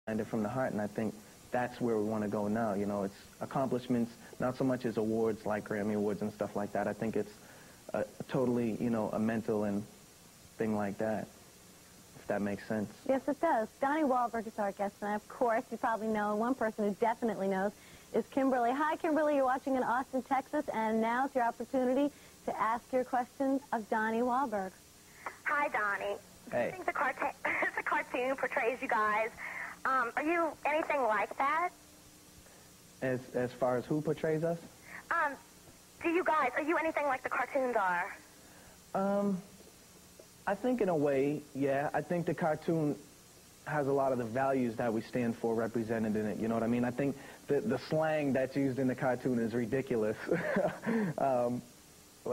it from the heart, and I think that's where we want to go now. You know, it's accomplishments, not so much as awards like Grammy Awards and stuff like that. I think it's totally, you know, a mental and thing like that, if that makes sense. Yes, it does. Donnie Wahlberg is our guest tonight. Of course, you probably know, one person who definitely knows is Kimberly. Hi, Kimberly. You're watching in Austin, Texas, and now's your opportunity to ask your questions of Donnie Wahlberg. Hi, Donnie. Hey. I think the cartoon portrays you guys. Are you anything like that? As far as who portrays us? Are you anything like the cartoons are? I think in a way, yeah. I think the cartoon has a lot of the values that we stand for represented in it, you know what I mean? I think the slang that's used in the cartoon is ridiculous. Well,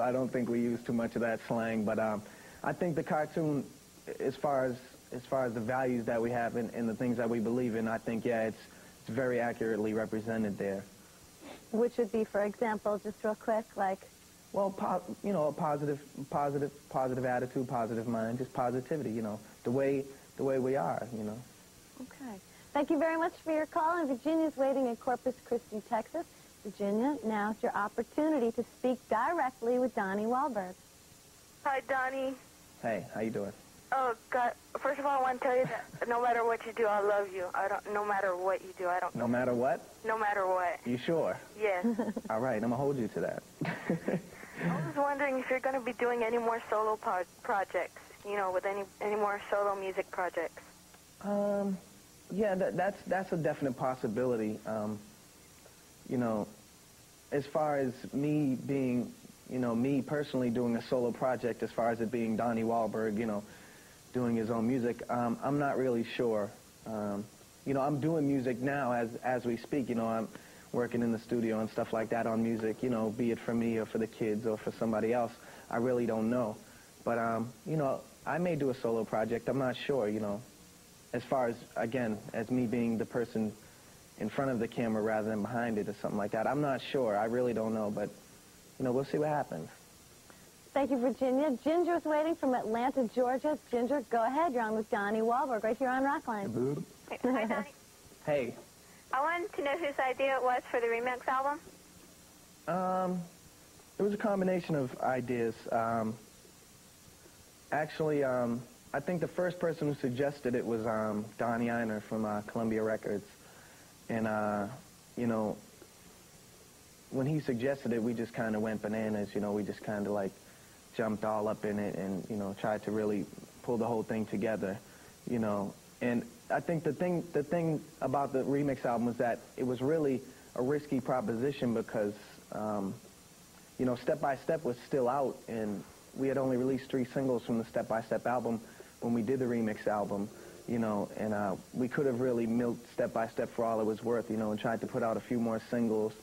I don't think we use too much of that slang, but I think the cartoon, as far as the values that we have and the things that we believe in, I think, yeah, it's very accurately represented there. Which would be, for example, just real quick, like? Well, you know, a positive attitude, positive mind, just positivity, you know, the way we are, you know. Okay. Thank you very much for your call, and Virginia's waiting in Corpus Christi, Texas. Virginia, now's your opportunity to speak directly with Donnie Wahlberg. Hi, Donnie. Hey, how you doing? Oh, God. First of all, I want to tell you that no matter what you do, I love you. No matter what you do, I don't... No matter what? No matter what. You sure? Yes. All right, I'm going to hold you to that. I was wondering if you're going to be doing any more solo projects, you know, with any more solo music projects. Yeah, that's a definite possibility. You know, as far as me being, you know, me personally doing a solo project, as far as it being Donnie Wahlberg, you know, doing his own music, I'm not really sure. You know, I'm doing music now as we speak. You know, I'm working in the studio and stuff like that on music, you know, be it for me or for the kids or for somebody else. I really don't know. But, you know, I may do a solo project. I'm not sure, you know, as far as, again, as me being the person in front of the camera rather than behind it or something like that. I'm not sure. I really don't know, but, you know, we'll see what happens. Thank you, Virginia. Ginger's waiting from Atlanta, Georgia. Ginger, go ahead. You're on with Donnie Wahlberg right here on Rockline. Hi, Donnie. Hey. I wanted to know whose idea it was for the remix album. It was a combination of ideas. Actually, I think the first person who suggested it was Donnie Einer from Columbia Records. And, you know, when he suggested it, we just kind of went bananas. You know, we just kind of, like, jumped all up in it and, you know, tried to really pull the whole thing together, you know. And I think the thing about the remix album was that it was really a risky proposition because, you know, Step by Step was still out, and we had only released 3 singles from the Step by Step album when we did the remix album, you know, and we could have really milked Step by Step for all it was worth, you know, and tried to put out a few more singles,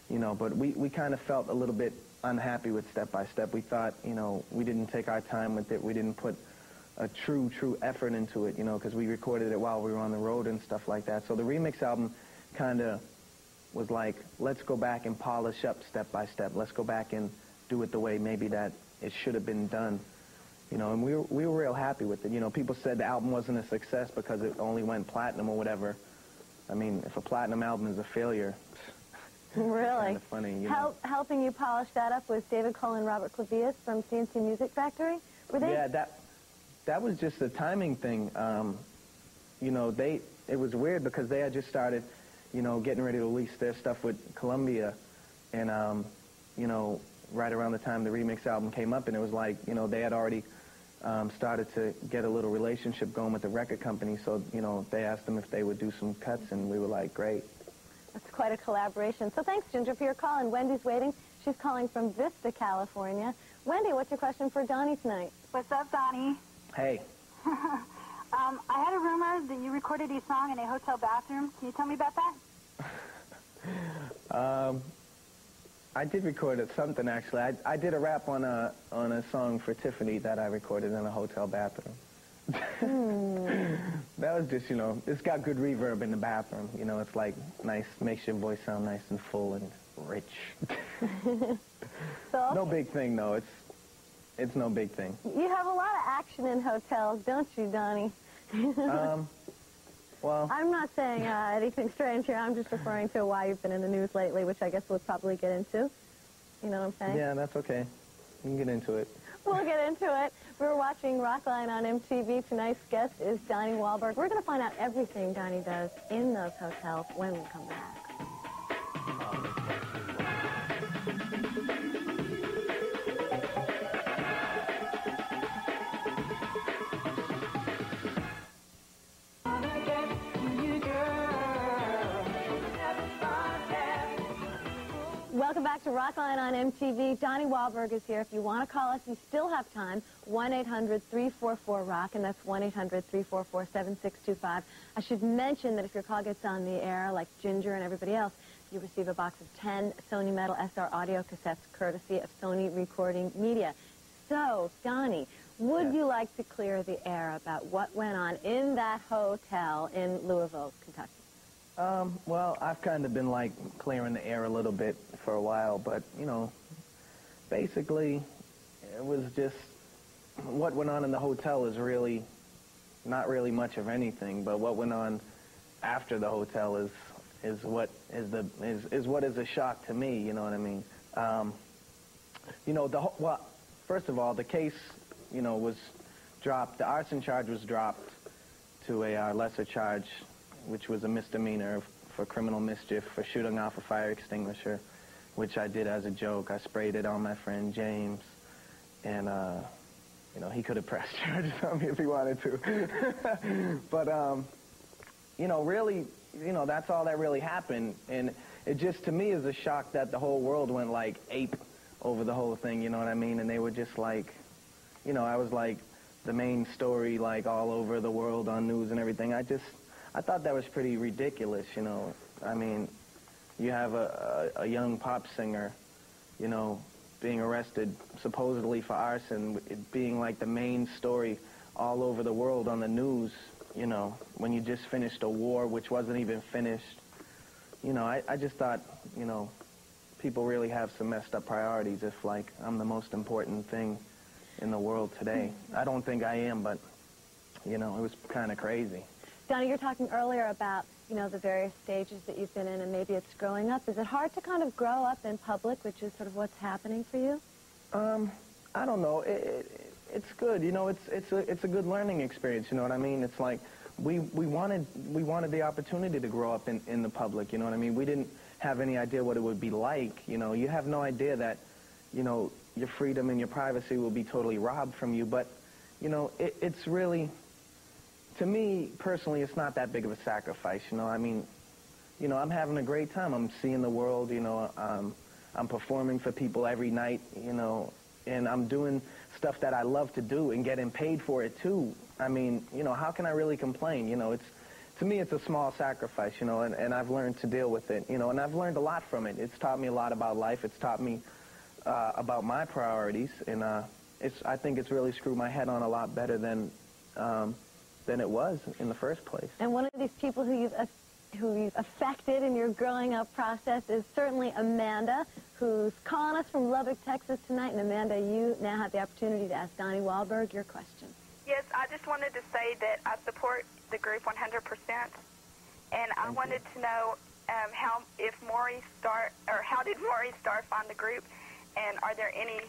you know, but we kind of felt a little bit unhappy with Step by Step. We thought, you know, we didn't take our time with it. We didn't put a true effort into it, you know, because we recorded it while we were on the road and stuff like that. So the remix album kind of was like, let's go back and polish up Step by Step. Let's go back and do it the way maybe that it should have been done, you know, and we were real happy with it. You know, people said the album wasn't a success because it only went platinum or whatever. I mean, if a platinum album is a failure, really? Kind of funny, you know. Helping you polish that up was David Cole and Robert Clavius from CNC Music Factory. Were they? Yeah, that was just a timing thing. You know, it was weird because they had just started, you know, getting ready to release their stuff with Columbia, and you know, right around the time the remix album came up, and it was like, you know, they had already started to get a little relationship going with the record company, so, you know, they asked them if they would do some cuts, and we were like, great. That's quite a collaboration. So thanks, Ginger, for your call, and Wendy's waiting. She's calling from Vista, California. Wendy, what's your question for Donnie tonight? What's up, Donnie? Hey. I had a rumor that you recorded a song in a hotel bathroom. Can you tell me about that? I did record something, actually. I did a rap on a song for Tiffany that I recorded in a hotel bathroom. That was just, you know, it's got good reverb in the bathroom. You know, it's like nice, makes your voice sound nice and full and rich. So, no big thing, though. It's no big thing. You have a lot of action in hotels, don't you, Donnie? Well, I'm not saying anything strange here. I'm just referring to why you've been in the news lately, which I guess we'll probably get into. You know what I'm saying? yeah, that's okay. You can get into it. We'll get into it. We're watching ROCKLINE on MTV. Tonight's guest is Donnie Wahlberg. We're going to find out everything Donnie does in those hotels when we come back. Welcome back to ROCKLINE on MTV. Donnie Wahlberg is here. If you want to call us, you still have time. 1-800-344-ROCK, and that's 1-800-344-7625. I should mention that if your call gets on the air, like Ginger and everybody else, you receive a box of 10 Sony Metal SR audio cassettes, courtesy of Sony Recording Media. So, Donnie, would you like to clear the air about what went on in that hotel in Louisville, Kentucky? Well, I've kind of been, like, clearing the air a little bit for a while, but, you know, basically, it was just, what went on in the hotel is really, not really much of anything, but what went on after the hotel is what is a shock to me, you know what I mean? You know, well, first of all, the case, you know, was dropped, the arson charge was dropped to a lesser charge, which was a misdemeanor for criminal mischief for shooting off a fire extinguisher, which I did as a joke. I sprayed it on my friend James, and, you know, he could have pressed charges on me if he wanted to. But, you know, really, you know, that's all that really happened. And it just, to me, is a shock that the whole world went, like, ape over the whole thing, you know what I mean? And they were just like, you know, I was like the main story, like, all over the world on news and everything. I thought that was pretty ridiculous, you know. I mean, you have a young pop singer, you know, being arrested supposedly for arson, it being like the main story all over the world on the news, you know, when you just finished a war which wasn't even finished. You know, I just thought, you know, people really have some messed up priorities if, like, I'm the most important thing in the world today. I don't think I am, but, you know, it was kind of crazy. Donnie, you're talking earlier about, you know, the various stages that you've been in, and maybe it's growing up. Is it hard to kind of grow up in public, which is sort of what's happening for you? I don't know. It's good. You know, it's a good learning experience. You know what I mean? It's like we wanted the opportunity to grow up in the public. You know what I mean? We didn't have any idea what it would be like. You know, you have no idea that, you know, your freedom and your privacy will be totally robbed from you. But, you know, it's really, to me, personally, it's not that big of a sacrifice, you know. I mean, you know, I'm having a great time. I'm seeing the world, you know. I'm performing for people every night, you know, and I'm doing stuff that I love to do and getting paid for it, too. I mean, you know, how can I really complain? You know, to me, it's a small sacrifice, you know, and I've learned to deal with it, you know, and I've learned a lot from it. It's taught me a lot about life. It's taught me about my priorities, and I think it's really screwed my head on a lot better than it was in the first place. And one of these people who you've affected in your growing up process is certainly Amanda, who's calling us from Lubbock, Texas tonight. And Amanda, you now have the opportunity to ask Donnie Wahlberg your question. Yes, I just wanted to say that I support the group 100%, and I wanted to know how did Maurice Starr find the group, and are there any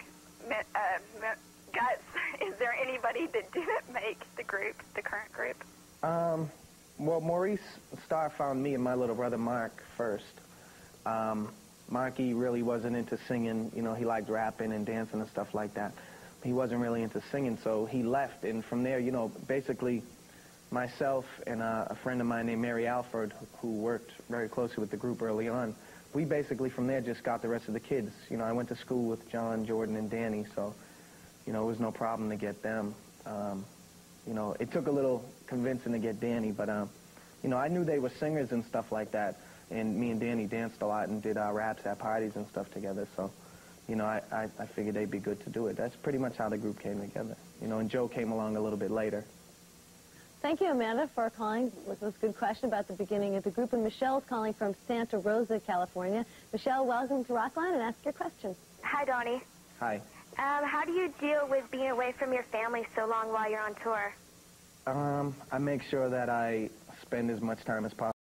guts? Is there anybody that didn't make the group, the current group? Well, Maurice Starr found me and my little brother Mark first. Marky really wasn't into singing. You know, he liked rapping and dancing and stuff like that. He wasn't really into singing, so he left. And from there, you know, basically myself and a friend of mine named Mary Alford, who worked very closely with the group early on, we basically from there just got the rest of the kids. You know, I went to school with John, Jordan, and Danny, so, you know, it was no problem to get them. You know, it took a little convincing to get Danny, but, you know, I knew they were singers and stuff like that, and me and Danny danced a lot and did raps at parties and stuff together, so, you know, I figured they'd be good to do it. That's pretty much how the group came together. You know, and Joe came along a little bit later. Thank you, Amanda, for calling with this good question about the beginning of the group. And Michelle's calling from Santa Rosa, California. Michelle, welcome to ROCKLINE, and ask your question. Hi, Donnie. Hi. How do you deal with being away from your family so long while you're on tour? I make sure that I spend as much time as possible.